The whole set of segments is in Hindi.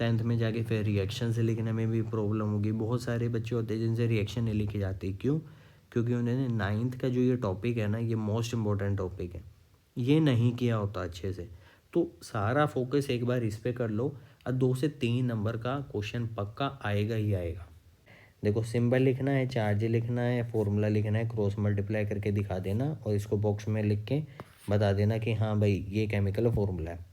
10th में जाके फिर रिएक्शन से लिखने में भी प्रॉब्लम होगी। बहुत सारे बच्चे होते हैं जिनसे रिएक्शन नहीं लिखे जाते। क्यों? क्योंकि उन्होंने 9th का जो ये टॉपिक है ना, ये मोस्ट इम्पोर्टेंट टॉपिक है, ये नहीं किया होता अच्छे से। तो सारा फोकस एक बार इस पर कर लो और 2 से 3 नंबर का क्वेश्चन पक्का आएगा ही आएगा। देखो, सिंबल लिखना है, चार्ज लिखना है, फॉर्मूला लिखना है, क्रॉस मल्टीप्लाई करके दिखा देना और इसको बॉक्स में लिख के बता देना कि हाँ भाई ये केमिकल फॉर्मूला है।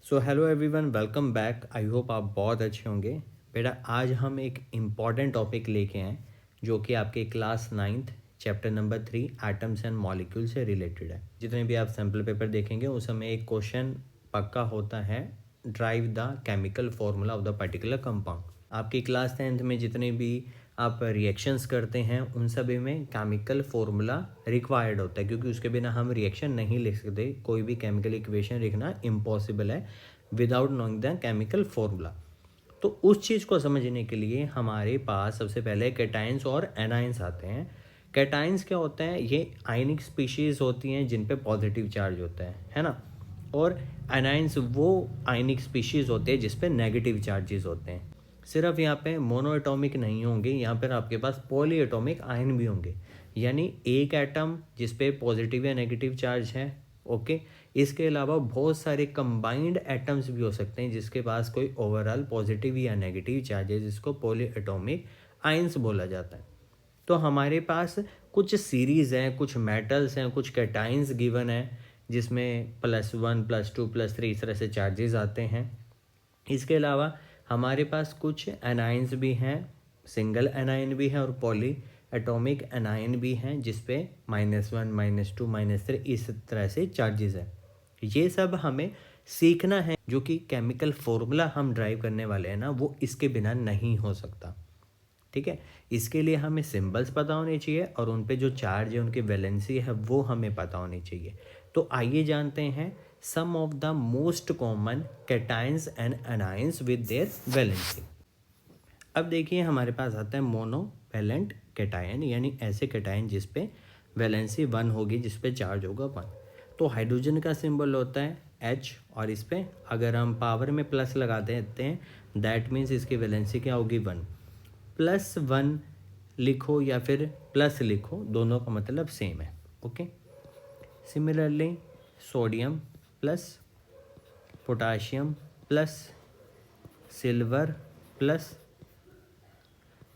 So hello everyone, welcome back. I hope आप बहुत अच्छे होंगे। बेटा, आज हम एक इम्पॉर्टेंट टॉपिक लेके आए जो कि आपके class 9th chapter number 3 atoms and molecule से रिलेटेड है। जितने भी आप सैम्पल पेपर देखेंगे उस समय एक क्वेश्चन पक्का होता है, drive the chemical formula of the particular compound. आपकी क्लास 10th में जितने भी आप रिएक्शंस करते हैं उन सभी में केमिकल फॉर्मूला रिक्वायर्ड होता है, क्योंकि उसके बिना हम रिएक्शन नहीं लिख सकते। कोई भी केमिकल इक्वेशन लिखना इम्पॉसिबल है without knowing the chemical formula. तो उस चीज़ को समझने के लिए हमारे पास सबसे पहले कैटाइंस और एनाइंस आते हैं। कैटाइंस क्या होता है? ये आयनिक स्पीशीज़ होती हैं जिन पे पॉजिटिव चार्ज होता है ना। और एनाइंस वो आयनिक स्पीशीज़ होते हैं जिस पे नेगेटिव चार्जेस होते हैं। सिर्फ यहाँ पे मोनो एटॉमिक नहीं होंगे, यहाँ पर आपके पास पॉली एटॉमिक आयन भी होंगे, यानी एक एटम जिस पे पॉजिटिव या नेगेटिव चार्ज है। ओके, इसके अलावा बहुत सारे कंबाइंड एटम्स भी हो सकते हैं जिसके पास कोई ओवरऑल पॉजिटिव या नेगेटिव चार्ज है, जिसको पॉली एटॉमिक आयंस बोला जाता है। तो हमारे पास कुछ सीरीज़ हैं, कुछ मेटल्स हैं, कुछ कैटाइंस गिवन है जिसमें +1 +2 +3 इस तरह से चार्जेस आते हैं। इसके अलावा हमारे पास कुछ एनाइंस भी हैं, सिंगल एनाइन भी है और पॉली एटॉमिक एनाइन भी हैं जिसपे -1 -2 -3 इस तरह से चार्जेस है। ये सब हमें सीखना है, जो कि केमिकल फॉर्मूला हम ड्राइव करने वाले हैं ना, वो इसके बिना नहीं हो सकता। ठीक है, इसके लिए हमें सिंबल्स पता होने चाहिए और उन पे जो चार्ज है, उनकी वैलेंसी है, वो हमें पता होनी चाहिए। तो आइए जानते हैं some of the most common cations and anions with their valency. अब देखिए, हमारे पास आता है मोनोवैलेंट कैटायन, यानी ऐसे कैटायन जिस पे वैलेंसी 1 होगी, जिस पे चार्ज होगा 1। तो हाइड्रोजन का सिंबल होता है H, और इस पे अगर हम पावर में प्लस लगा देते हैं, दैट मीन्स इसकी वैलेंसी क्या होगी 1। +1 लिखो या फिर प्लस लिखो, दोनों का मतलब सेम है। Okay, similarly sodium plus, potassium plus, silver plus,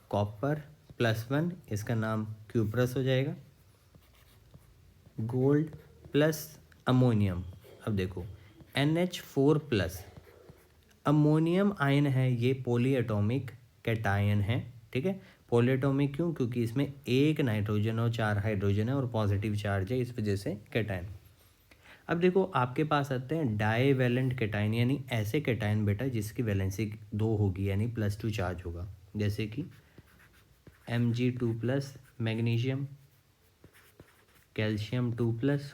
copper +1, इसका नाम क्यूप्रस हो जाएगा। गोल्ड प्लस अमोनियम, अब देखो NH4+, अमोनियम आयन है, ये पॉली एटॉमिक कैटायन है। ठीक है, पॉली एटॉमिक क्यों? क्योंकि इसमें एक नाइट्रोजन और 4 हाइड्रोजन है और पॉजिटिव चार्ज है, इस वजह से कैटायन। अब देखो, आपके पास आते हैं डाईवैलेंट कैटायन, यानी ऐसे कैटायन बेटा जिसकी वैलेंसी 2 होगी, यानी +2 चार्ज होगा, जैसे कि Mg2+, मैग्नीशियम, कैल्शियम 2+।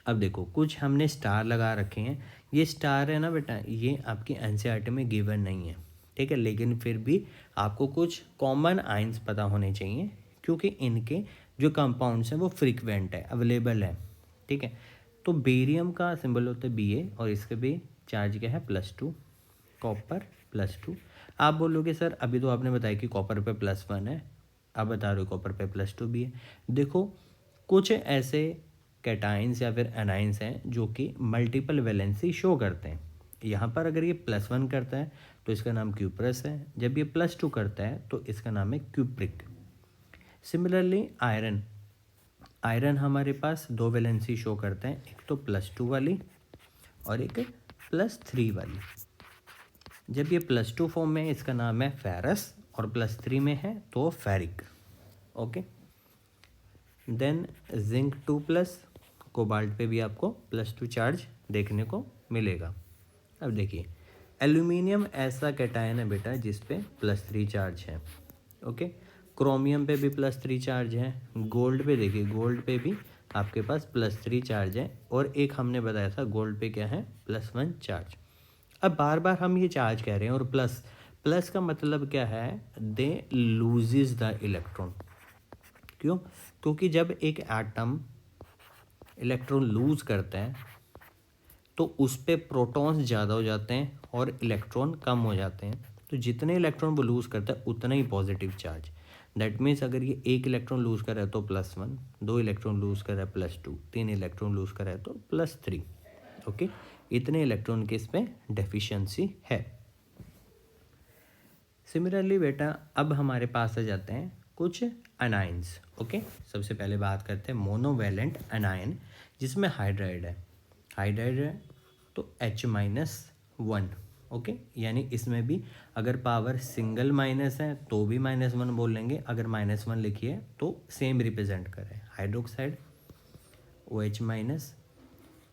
अब देखो, कुछ हमने स्टार लगा रखे हैं। ये स्टार है ना बेटा, ये आपकी एनसीईआरटी में गिवन नहीं है। ठीक है, लेकिन फिर भी आपको कुछ कॉमन आयंस पता होने चाहिए, क्योंकि इनके जो कंपाउंड्स हैं वो फ्रीक्वेंट है, अवेलेबल है। ठीक है, तो बेरियम का सिंबल होता है Ba और इसके भी चार्ज क्या है +2। कॉपर +2। आप बोलोगे सर अभी तो आपने बताया कि कॉपर पे +1 है, अब बता रहे हो कॉपर पे +2 भी है। देखो, कुछ ऐसे कैटाइंस या फिर एनाइंस हैं जो कि मल्टीपल वैलेंसी शो करते हैं। यहाँ पर अगर ये +1 करता है तो इसका नाम क्यूप्रस है, जब ये +2 करता है तो इसका नाम है क्यूप्रिक। सिमिलरली आयरन, आयरन हमारे पास 2 वैलेंसी शो करते हैं, एक तो +2 वाली और एक +3 वाली। जब ये +2 फॉर्म में है इसका नाम है फेरस और +3 में है तो ferric. Okay, then zinc 2+, cobalt पे भी आपको +2 चार्ज देखने को मिलेगा। अब देखिए, एल्यूमिनियम ऐसा कैटायन है बेटा जिस पे +3 चार्ज है। ओके, क्रोमियम पे भी +3 चार्ज है। गोल्ड पे देखिए, गोल्ड पे भी आपके पास +3 चार्ज है, और एक हमने बताया था गोल्ड पे क्या है +1 चार्ज। अब बार बार हम ये चार्ज कह रहे हैं, और प्लस प्लस का मतलब क्या है, दे लूजेस द इलेक्ट्रॉन। क्यों? क्योंकि जब एक एटम इलेक्ट्रॉन लूज करता है तो उस पे प्रोटॉन्स ज़्यादा हो जाते हैं और इलेक्ट्रॉन कम हो जाते हैं, तो जितने इलेक्ट्रॉन वो लूज़ करता है उतना ही पॉजिटिव चार्ज। दैट मीन्स अगर ये 1 इलेक्ट्रॉन लूज़ कर रहा है तो +1, 2 इलेक्ट्रॉन लूज़ कर रहा है +2, 3 इलेक्ट्रॉन लूज़ कर रहा है तो +3। ओके, इतने इलेक्ट्रॉन के इसमें डेफिशिएंसी है। सिमिलरली बेटा अब हमारे पास आ जाते हैं कुछ अनाइंस। ओके, सबसे पहले बात करते हैं मोनोवैलेंट अनायन जिसमें हाइड्राइड है। हाइड्राइड है तो H-1। ओके, यानी इसमें भी अगर पावर सिंगल माइनस है तो भी -1 बोल लेंगे, अगर -1 लिखिए तो सेम रिप्रेजेंट करें। Hydroxide OH-,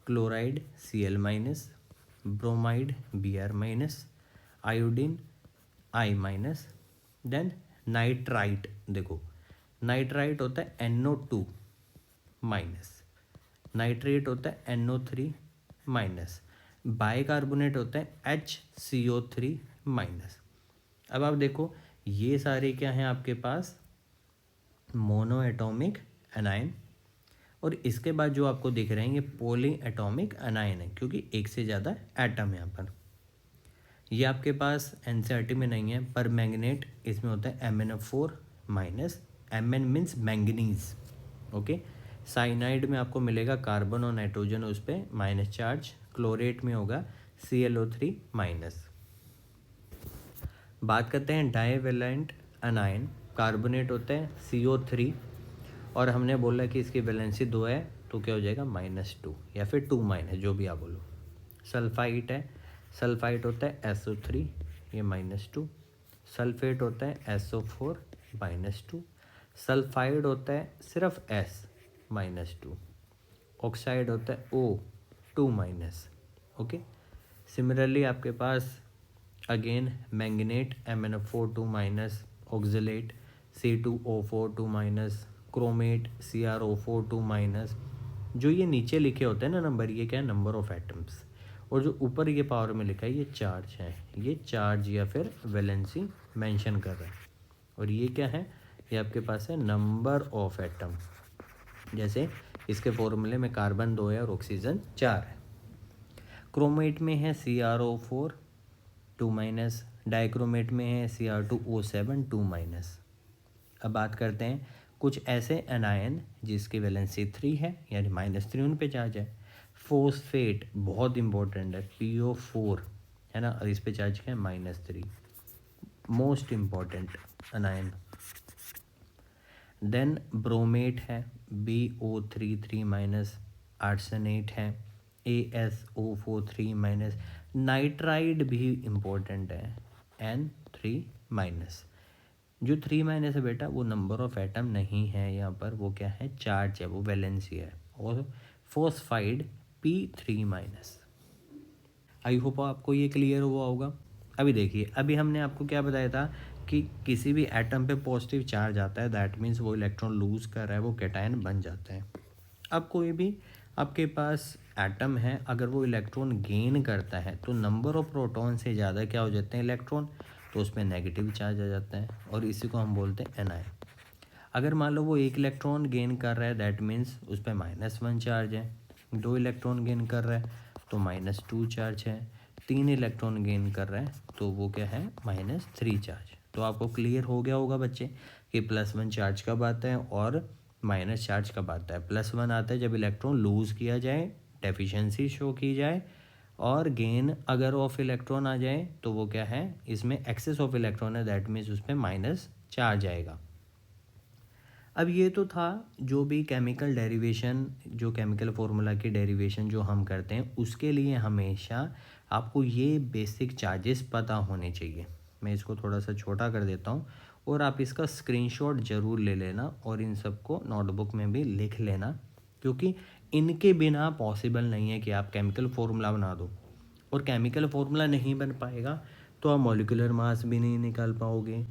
chloride Cl-, bromide Br-, iodine I-, then nitrite. देखो नाइट्राइट होता है NO2-, नाइट्रेट होता है NO3-, बाइकार्बोनेट होता है HCO3-। अब आप देखो ये सारे क्या हैं आपके पास मोनो एटॉमिक एनायन, और इसके बाद जो आपको दिख रहे हैं ये पॉली एटॉमिक एनायन है क्योंकि एक से ज़्यादा एटम है यहाँ पर। ये आपके पास एनसीईआरटी में नहीं है, पर मैंगनेट इसमें होता है MnO4-। Mn means manganese. Okay, cyanide में आपको मिलेगा कार्बन और नाइट्रोजन उस पर माइनस चार्ज, क्लोरेट में होगा ClO3-। बात करते हैं डाईवैलेंट अनायन, कार्बोनेट होता है CO3, और हमने बोला कि इसकी वैलेंसी 2 है तो क्या हो जाएगा -2 या फिर 2-, जो भी आप बोलो। सल्फाइट है, सल्फाइट होता है SO3, ये -2। सल्फेट होता है SO4, -2। सल्फाइड होता है सिर्फ S, -2। ऑक्साइड होता है O2-। ओके, सिमिलरली आपके पास again manganate MnO4-2-, oxalate C2O4-2-, chromate CrO4-2-। जो ये नीचे लिखे होते हैं ना नंबर, ये क्या है नंबर ऑफ एटम्स, और जो ऊपर ये पावर में लिखा है ये चार्ज है, ये चार्ज या फिर वैलेंसी मेंशन कर रहा है। और ये क्या है, ये आपके पास है नंबर ऑफ एटम। जैसे इसके फॉर्मूले में कार्बन 2 है और ऑक्सीजन 4 है। क्रोमेट में है CrO4-2-, डाइक्रोमेट में है Cr2O7-2-। अब बात करते हैं कुछ ऐसे एनायन जिसकी वैलेंसी 3 है, यानी -3 उन पे चार्ज है। फोस्फेट बहुत इंपॉर्टेंट है, PO4 है ना, और इस पे चार्ज क्या है -3, most important anion. Then bromate है BO3-3-, आर्सेनेट है ASO4-3-। नाइट्राइड भी इम्पोर्टेंट है N3-। जो 3- है बेटा वो नंबर ऑफ एटम नहीं है यहाँ पर, वो क्या है चार्ज है, वो वैलेंसी है। और फोस्फाइड P3-। आई होप आपको ये क्लियर हुआ होगा। अभी देखिए, अभी हमने आपको क्या बताया था कि किसी भी एटम पे पॉजिटिव चार्ज आता है, दैट मीन्स वो इलेक्ट्रॉन लूज कर रहा है, वो कैटायन बन जाता है। अब कोई भी आपके पास एटम है, अगर वो इलेक्ट्रॉन गेन करता है तो नंबर ऑफ प्रोटॉन से ज़्यादा क्या हो जाते हैं इलेक्ट्रॉन, तो उसमें नेगेटिव चार्ज आ जाता है, और इसी को हम बोलते हैं एनायन। अगर मान लो वो 1 इलेक्ट्रॉन गेन कर रहा है, दैट मीन्स उस पर -1 चार्ज है। 2 इलेक्ट्रॉन गेन कर रहा है तो -2 चार्ज है। 3 इलेक्ट्रॉन गेन कर रहा है तो वो क्या है -3 चार्ज। तो आपको क्लियर हो गया होगा बच्चे कि +1 चार्ज कब आता है और माइनस चार्ज कब आता है। +1 आता है जब इलेक्ट्रॉन लूज़ किया जाए, डेफिशिएंसी शो की जाए, और गेन अगर ऑफ इलेक्ट्रॉन आ जाए तो वो क्या है, इसमें एक्सेस ऑफ इलेक्ट्रॉन है, दैट मीन्स उस पर माइनस चार्ज आएगा। अब ये तो था जो भी केमिकल डेरिवेशन, जो केमिकल फार्मूला की डेरिवेशन जो हम करते हैं, उसके लिए हमेशा आपको ये बेसिक चार्जेस पता होने चाहिए। मैं इसको थोड़ा सा छोटा कर देता हूँ और आप इसका स्क्रीनशॉट ज़रूर ले लेना और इन सबको नोटबुक में भी लिख लेना, क्योंकि इनके बिना पॉसिबल नहीं है कि आप केमिकल फार्मूला बना दो, और केमिकल फार्मूला नहीं बन पाएगा तो आप मॉलिक्यूलर मास भी नहीं निकाल पाओगे।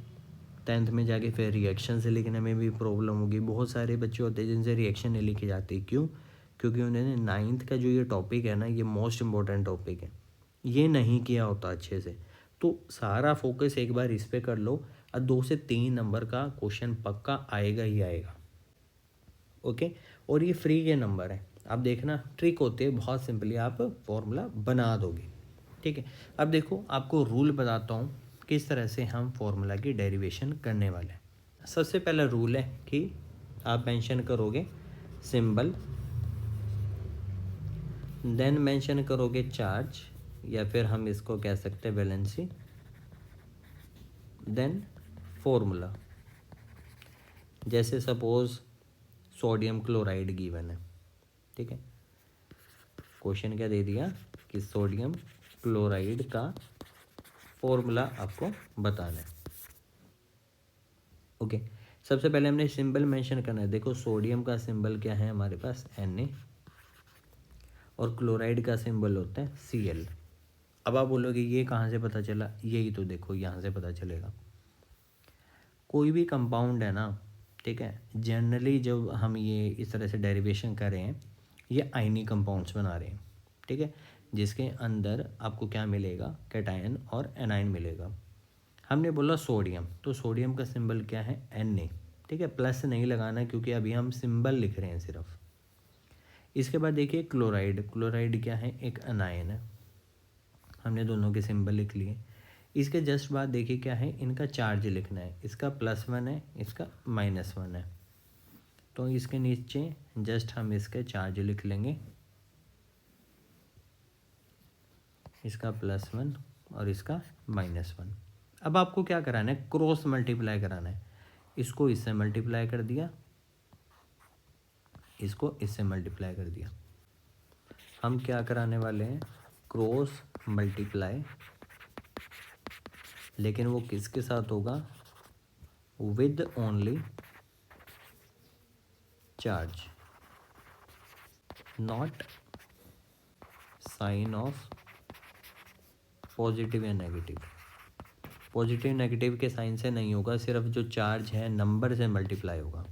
10th में जाके फिर रिएक्शन से लिखने में भी प्रॉब्लम होगी। बहुत सारे बच्चे होते हैं जिनसे रिएक्शन नहीं लिखी जाती, क्यों? क्योंकि उन्होंने 9th का जो ये टॉपिक है ना, ये मोस्ट इम्पॉर्टेंट टॉपिक है, ये नहीं किया होता अच्छे से। तो सारा फोकस एक बार इस पे कर लो और 2 से 3 नंबर का क्वेश्चन पक्का आएगा ही आएगा। ओके, और ये फ्री के नंबर है, आप देखना ट्रिक होती है बहुत सिंपली, आप फॉर्मूला बना दोगे। ठीक है। अब देखो आपको रूल बताता हूँ किस तरह से हम फॉर्मूला की डेरिवेशन करने वाले हैं। सबसे पहला रूल है कि आप मेंशन करोगे सिंबल, देन मेंशन करोगे चार्ज, या फिर हम इसको कह सकते हैं वैलेंसी, देन फॉर्मूला। जैसे सपोज सोडियम क्लोराइड गिवन है, ठीक है, क्वेश्चन क्या दे दिया कि सोडियम क्लोराइड का फॉर्मूला आपको बताना है। ओके, सबसे पहले हमने सिंबल मेंशन करना है। देखो सोडियम का सिंबल क्या है हमारे पास Na, और क्लोराइड का सिंबल होता है Cl। अब आप बोलोगे ये कहाँ से पता चला, यही तो देखो यहाँ से पता चलेगा। कोई भी कंपाउंड है ना, ठीक है, जनरली जब हम ये इस तरह से डेरिवेशन कर रहे हैं, ये आयनी कंपाउंड्स बना रहे हैं, ठीक है, जिसके अंदर आपको क्या मिलेगा, कैटायन और एनायन मिलेगा। हमने बोला सोडियम, तो सोडियम का सिंबल क्या है Na, ठीक है, प्लस नहीं लगाना क्योंकि अभी हम सिंबल लिख रहे हैं सिर्फ। इसके बाद देखिए क्लोराइड, क्लोराइड क्या है, एक अनायन है, हमने दोनों के सिंबल लिख लिए। इसके जस्ट बाद देखिए क्या है, इनका चार्ज लिखना है, इसका +1 है, इसका -1 है, तो इसके नीचे जस्ट हम इसके चार्ज लिख लेंगे, इसका +1 और इसका -1। अब आपको क्या कराना है, क्रॉस मल्टीप्लाई कराना है। इसको इससे मल्टीप्लाई कर दिया, इसको इससे मल्टीप्लाई कर दिया। हम क्या कराने वाले हैं, क्रॉस मल्टीप्लाई, लेकिन वो किसके साथ होगा, with only charge, not sign of positive या नेगेटिव। पॉजिटिव नेगेटिव के साइन से नहीं होगा, सिर्फ जो चार्ज है नंबर से मल्टीप्लाई होगा।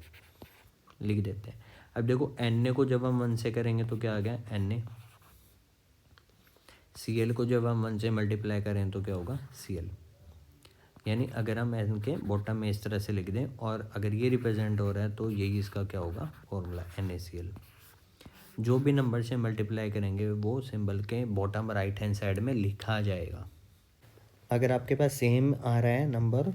लिख देते हैं। अब देखो Na को जब हम 1 से करेंगे तो क्या आ गया Na, Cl को जब हम 1 से मल्टीप्लाई करें तो क्या होगा Cl। यानी अगर हम एन के बॉटम में इस तरह से लिख दें और अगर ये रिप्रेजेंट हो रहा है तो यही इसका क्या होगा फॉर्मूला NaCl। जो भी नंबर से मल्टीप्लाई करेंगे वो सिंबल के बॉटम राइट हैंड साइड में लिखा जाएगा। अगर आपके पास सेम आ रहा है नंबर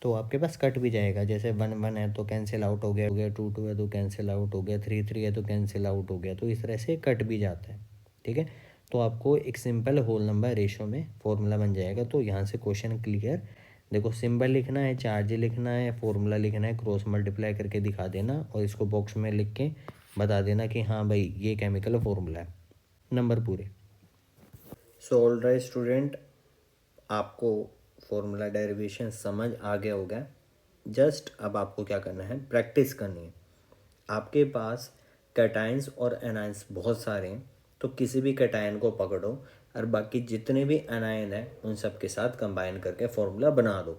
तो आपके पास कट भी जाएगा, जैसे 1 है तो कैंसिल आउट हो गया, 2 है तो कैंसिल आउट हो गया, 3 है तो कैंसिल आउट हो गया, तो इस तरह से कट भी जाता है, ठीक है। तो आपको एक सिंपल होल नंबर रेशो में फॉर्मूला बन जाएगा। तो यहाँ से क्वेश्चन क्लियर। देखो सिंबल लिखना है, चार्ज लिखना है, फॉर्मूला लिखना है, क्रॉस मल्टीप्लाई करके दिखा देना और इसको बॉक्स में लिख के बता देना कि हाँ भाई ये केमिकल फॉर्मूला है, नंबर पूरे। सो ऑल राइट स्टूडेंट, आपको फॉर्मूला डेरिवेशन समझ आ गया होगा। जस्ट अब आपको क्या करना है, प्रैक्टिस करनी है। आपके पास कैटायंस और एनायंस बहुत सारे हैं, तो किसी भी कैटायन को पकड़ो और बाकी जितने भी एनायन हैं उन सब के साथ कंबाइन करके फॉर्मूला बना दो।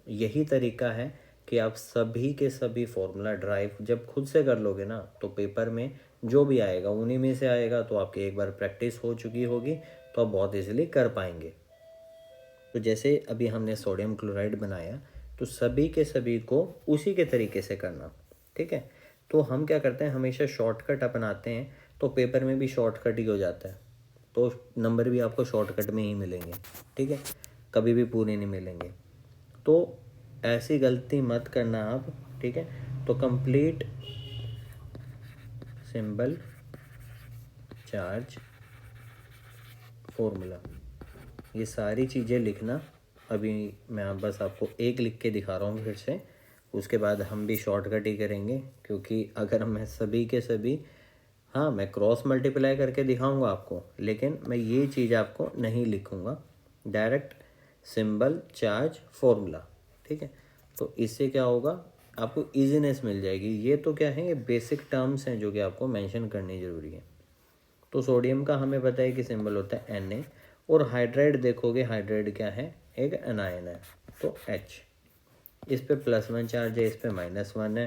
यही तरीका है कि आप सभी के सभी फॉर्मूला ड्राइव जब खुद से कर लोगे ना तो पेपर में जो भी आएगा उन्हीं में से आएगा। तो आपकी एक बार प्रैक्टिस हो चुकी होगी तो आप बहुत इजीली कर पाएंगे। तो जैसे अभी हमने सोडियम क्लोराइड बनाया तो सभी के सभी को उसी के तरीके से करना, ठीक है। तो हम क्या करते हैं, हमेशा शॉर्टकट अपनाते हैं, तो पेपर में भी शॉर्टकट ही हो जाता है, तो नंबर भी आपको शॉर्टकट में ही मिलेंगे, ठीक है, कभी भी पूरे नहीं मिलेंगे। तो ऐसी गलती मत करना आप, ठीक है। तो कंप्लीट सिंबल, चार्ज, फॉर्मूला, ये सारी चीज़ें लिखना। अभी मैं बस आपको एक लिख के दिखा रहा हूँ फिर से, उसके बाद हम भी शॉर्टकट ही करेंगे, क्योंकि अगर मैं सभी के सभी, हाँ मैं क्रॉस मल्टीप्लाई करके दिखाऊंगा आपको, लेकिन मैं ये चीज़ आपको नहीं लिखूंगा, डायरेक्ट सिंबल, चार्ज, फॉर्मूला, ठीक है। तो इससे क्या होगा, आपको ईजीनेस मिल जाएगी। ये तो क्या है, ये बेसिक टर्म्स हैं जो कि आपको मेंशन करनी ज़रूरी है। तो सोडियम का हमें पता है कि सिंबल होता है Na, और हाइड्राइड देखोगे, हाइड्राइड क्या है, एक एनायन है, तो H। इस पे +1 चार्ज है, इस पे -1 है,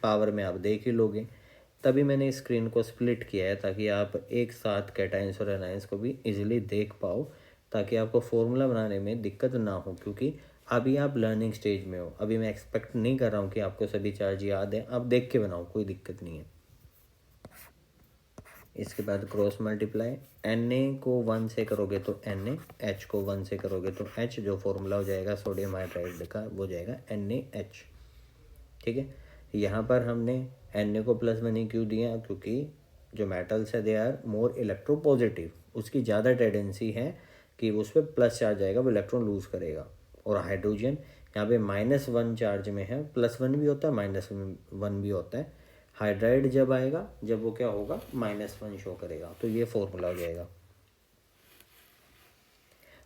पावर में आप देख ही लोगे। तभी मैंने स्क्रीन को स्प्लिट किया है ताकि आप एक साथ कैटायंस और एनायंस को भी इजीली देख पाओ, ताकि आपको फॉर्मूला बनाने में दिक्कत ना हो, क्योंकि अभी आप लर्निंग स्टेज में हो। अभी मैं एक्सपेक्ट नहीं कर रहा हूँ कि आपको सभी चार्ज याद है, आप देख के बनाओ, कोई दिक्कत नहीं है। इसके बाद क्रॉस मल्टीप्लाई, Na को 1 से करोगे तो Na, H को 1 से करोगे तो H, जो फॉर्मूला हो जाएगा सोडियम हाइड्राइड का वो जाएगा NaH। ठीक है, यहाँ पर हमने Na को +1 ही क्यों दिया, क्योंकि जो मेटल्स है दे आर मोर इलेक्ट्रोपॉजिटिव, उसकी ज़्यादा टेंडेंसी है कि उस पर प्लस चार्ज आएगा, वो इलेक्ट्रॉन लूज़ करेगा। और हाइड्रोजन यहाँ पे -1 चार्ज में है, +1 भी होता है -1 भी होता है। हाइड्राइड जब आएगा जब वो क्या होगा, -1 शो करेगा, तो ये फॉर्मूला हो जाएगा।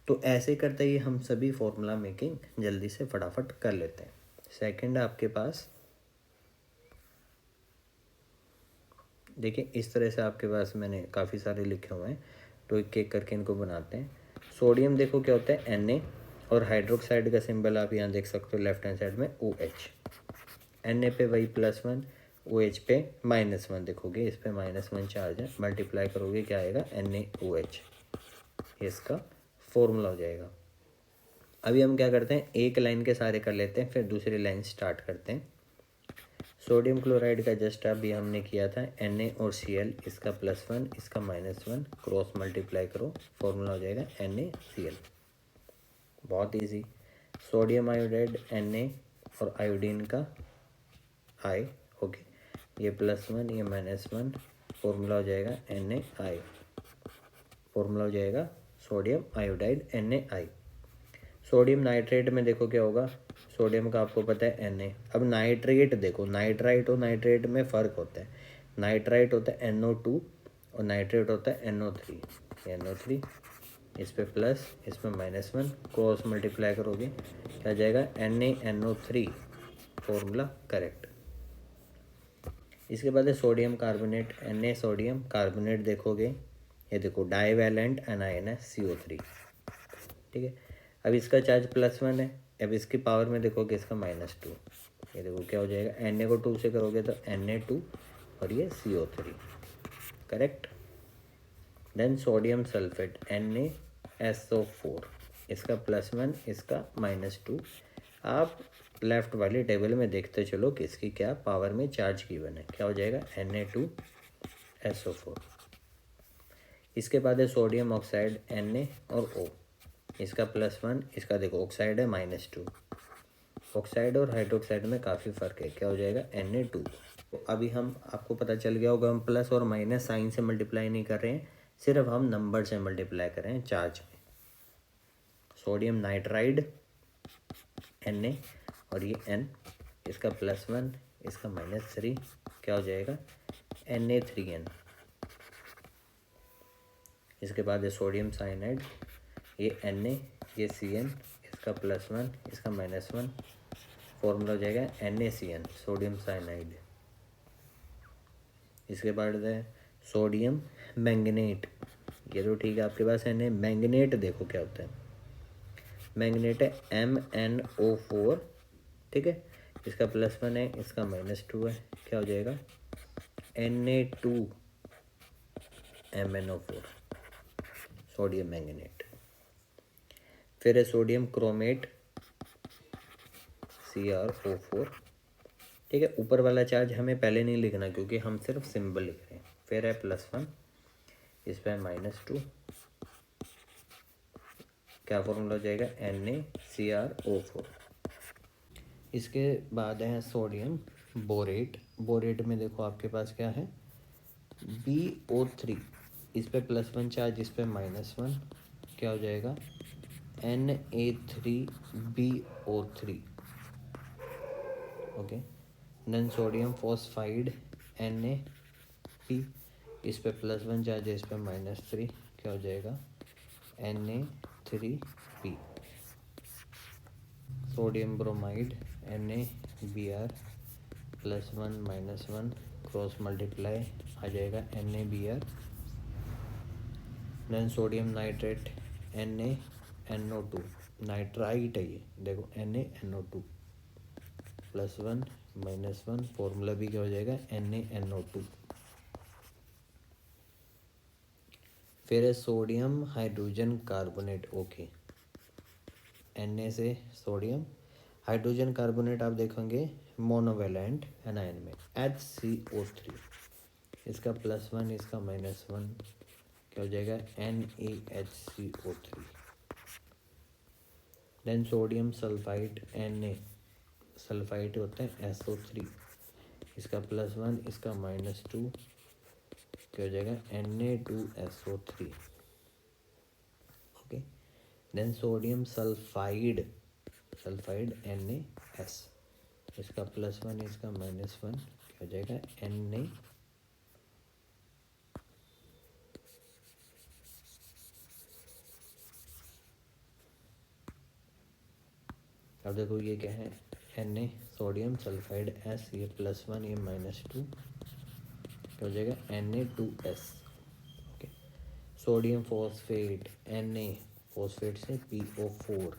तो ऐसे करते ही हम सभी फॉर्मूला मेकिंग जल्दी से फटाफट कर लेते हैं। सेकंड आपके पास देखिए, इस तरह से आपके पास मैंने काफ़ी सारे लिखे हुए हैं, तो एक एक करके इनको बनाते हैं। सोडियम देखो क्या होता है Na, और हाइड्रोक्साइड का सिंबल आप यहाँ देख सकते हो लेफ्ट हैंड साइड में OH। Na पे वही +1, OH पे -1 देखोगे, इस पे -1 चार्ज है, मल्टीप्लाई करोगे क्या आएगा NaOH, इसका फॉर्मूला हो जाएगा। अभी हम क्या करते हैं, एक लाइन के सारे कर लेते हैं, फिर दूसरी लाइन स्टार्ट करते हैं। सोडियम क्लोराइड का जस्ट अभी हमने किया था Na और Cl, इसका +1 इसका -1, क्रॉस मल्टीप्लाई करो, फॉर्मूला हो जाएगा NaCl। बहुत इजी। सोडियम आयोडाइड Na और आयोडीन का I, ओके, ये +1 ये -1, फॉर्मूला हो जाएगा NaI, फॉर्मूला हो जाएगा sodium iodide NaI। Sodium nitrate में देखो क्या होगा, सोडियम का आपको पता है Na। अब नाइट्रेट देखो, नाइट्राइट और नाइट्रेट में फ़र्क होता है। नाइट्राइट होता है NO2 और नाइट्रेट होता है NO3। NO3, इस पे प्लस इस पे -1, क्रॉस मल्टीप्लाई करोगे क्या जाएगा NaNO3, फॉर्मूला करेक्ट। इसके बाद है sodium carbonate, Na sodium carbonate देखोगे, ये देखो डाईवैलेंट एनायन है CO3। ठीक है, अब इसका चार्ज +1 है, अब इसकी पावर में देखोगे इसका -2, ये देखो क्या हो जाएगा, Na को 2 से करोगे तो Na2 और ये CO3, correct. Then sodium sulphate NaSO4, इसका +1 इसका -2। आप लेफ्ट वाली टेबल में देखते चलो कि इसकी क्या पावर में चार्ज गिवन है, क्या हो जाएगा Na2SO4। इसके बाद है सोडियम ऑक्साइड Na और O, इसका +1 इसका देखो ऑक्साइड है -2। ऑक्साइड और हाइड्रोक्साइड में काफ़ी फ़र्क है, क्या हो जाएगा Na2। तो अभी हम आपको पता चल गया होगा, हम प्लस और माइनस साइन से मल्टीप्लाई नहीं कर रहे हैं, सिर्फ हम नंबर से मल्टीप्लाई कर रहे हैं चार्ज में। सोडियम नाइट्राइड Na और ये N, इसका +1 इसका -3, क्या हो जाएगा Na3N। इसके बाद है सोडियम साइनाइड, ये Na ये Cn, इसका +1 इसका -1, फॉर्मूला हो जाएगा NaCN, सोडियम साइनाइड। इसके बाद है सोडियम मैंगनेट, ये तो ठीक है आपके पास है ना। मैंगनेट देखो क्या होता है, मैंगनेट है MnO4, ठीक है, इसका +1 है इसका -2 है, क्या हो जाएगा Na2MnO4, सोडियम मैंगनेट। फिर है सोडियम क्रोमेट CrO4, ठीक है, ऊपर वाला चार्ज हमें पहले नहीं लिखना क्योंकि हम सिर्फ सिंबल लिख रहे हैं। फिर है +1, इस पर -2, क्या फॉर्मूला हो जाएगा NaCrO4। इसके बाद है सोडियम बोरेट, बोरेट में देखो आपके पास क्या है BO3, इस पे +1 चार्ज इस पे -1, क्या हो जाएगा Na3BO3, okay. Then sodium phosphide NaP, इस पे +1 चार्ज इस पे -3, क्या हो जाएगा Na3P। Sodium bromide NaBr, +1 -1, cross multiply आ जाएगा NaBr। Then sodium nitrate NaNO2, nitrite है ये देखो NaNO2, +1 -1, फॉर्मूला भी क्या हो जाएगा NaNO2। फिर है sodium hydrogen carbonate, okay, Na से सोडियम हाइड्रोजन कार्बोनेट आप देखेंगे मोनोवेलेंट एनायन में HCO3, इसका +1 इसका -1 क्या हो जाएगा NaHCO3। Then sodium sulphide Na sulphide होता है SO3, इसका +1 इसका -2 क्या हो जाएगा Na2SO3। Okay. Then sodium sulphide NaS, इसका +1 इसका -1 क्या हो जाएगा Na। अब देखो ये क्या है Na सोडियम सल्फाइड S, ये +1 ये -2 क्या हो जाएगा Na2S। Okay. Sodium phosphate Na phosphate से PO4,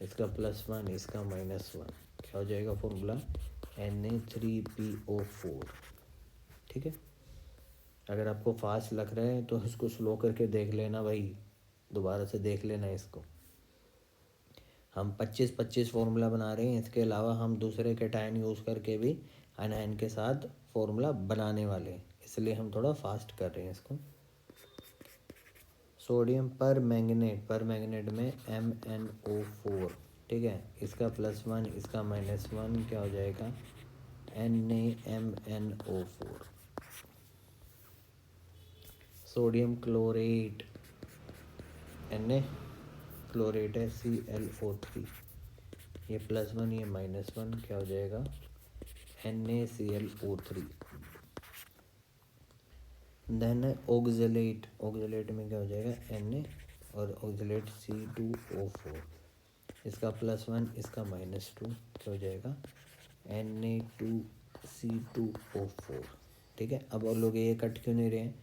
इसका +1 इसका -1 क्या हो जाएगा फॉर्मूला Na3PO4। ठीक है। अगर आपको फास्ट लग रहा है तो इसको स्लो करके देख लेना भाई, दोबारा से देख लेना इसको। हम 25-25 फार्मूला बना रहे हैं, इसके अलावा हम दूसरे कैटायन यूज़ करके भी आयन के साथ फार्मूला बनाने वाले हैं, इसलिए हम थोड़ा फास्ट कर रहे हैं इसको। सोडियम पर मैंगनेट में MnO4, ठीक है, इसका +1 इसका -1 क्या हो जाएगा NaMnO4। Sodium chlorate Na chlorate है ClO3, ये +1 ये -1 क्या हो जाएगा NaClO3। देन ऑक्जेलेट में क्या हो जाएगा Na और ऑक्जेलेट C2O4, इसका +1 इसका -2 क्या हो जाएगा Na2C2O4। ठीक है। अब और लोग ये कट क्यों नहीं रहे हैं,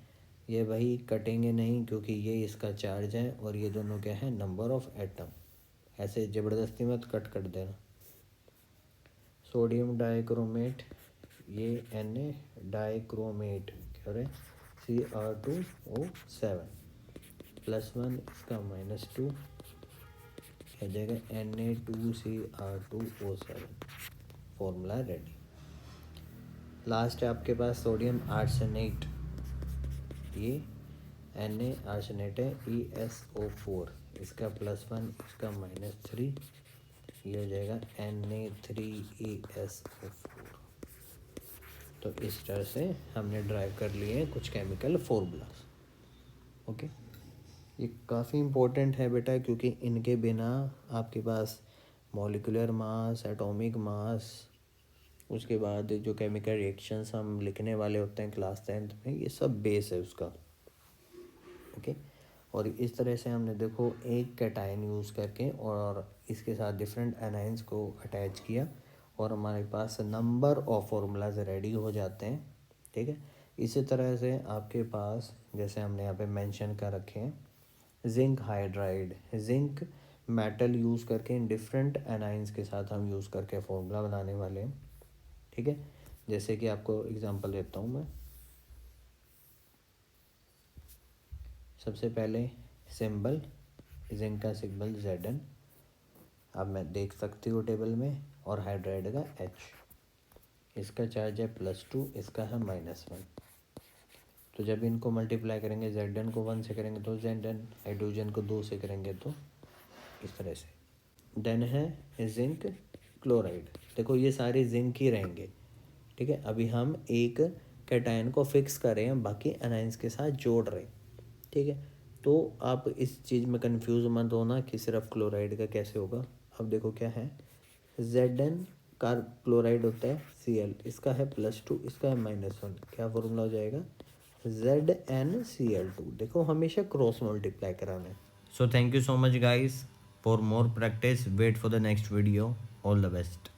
ये भाई कटेंगे नहीं क्योंकि ये इसका चार्ज है और ये दोनों क्या है नंबर ऑफ एटम, ऐसे ज़बरदस्ती मत कट कर देना। सोडियम डाइक्रोमेट ये Na डाइक्रोमेट क्या हो रहा है Cr2O7, +1 इसका -2 क्या जाएगा Na2Cr2O7। Formula ready. लास्ट है आपके पास सोडियम आर्सेनेट, ये Na आर्सेनेट है ESO4, इसका +1 इसका -3 ये हो जाएगा Na3ESO4। तो इस तरह से हमने ड्राइव कर लिए हैं कुछ केमिकल फॉर्मूलाज। ओके। ये काफ़ी इम्पोर्टेंट है बेटा, क्योंकि इनके बिना आपके पास मॉलिक्यूलर मास, एटॉमिक मास, उसके बाद जो केमिकल रिएक्शंस हम लिखने वाले होते हैं क्लास 10th में, ये सब बेस है उसका। ओके। और इस तरह से हमने देखो एक कैटायन यूज़ करके और इसके साथ डिफरेंट एनाइंस को अटैच किया और हमारे पास नंबर ऑफ फार्मूलाज रेडी हो जाते हैं। ठीक है। इसी तरह से आपके पास जैसे हमने यहाँ पे मेंशन कर रखे हैं zinc hydride, zinc metal use करके इन डिफरेंट एनाइंस के साथ हम यूज़ करके फॉर्मूला बनाने वाले हैं। ठीक है। जैसे कि आपको एग्जांपल देता हूँ मैं। सबसे पहले सिंबल, जिंक का सिंबल Zn, अब मैं देख सकती हूँ टेबल में, और हाइड्राइड का H, इसका चार्ज है +2 इसका है -1। तो जब इनको मल्टीप्लाई करेंगे Zn को 1 से करेंगे तो Zn, हाइड्रोजन को 2 से करेंगे तो इस तरह से। देन है जिंक क्लोराइड, देखो ये सारे जिंक ही रहेंगे। ठीक है। अभी हम एक कैटायन को फिक्स कर रहे हैं, बाकी एनाइंस के साथ जोड़ रहे हैं। ठीक है। तो आप इस चीज़ में कंफ्यूज मत होना कि सिर्फ क्लोराइड का कैसे होगा। अब देखो क्या है Zn का क्लोराइड होता है Cl, इसका है +2 इसका है -1, क्या फॉर्मूला हो जाएगा ZnCl2। देखो हमेशा क्रॉस मल्टीप्लाई कराना है। So thank you so much guys, for more practice wait for the next video, all the best.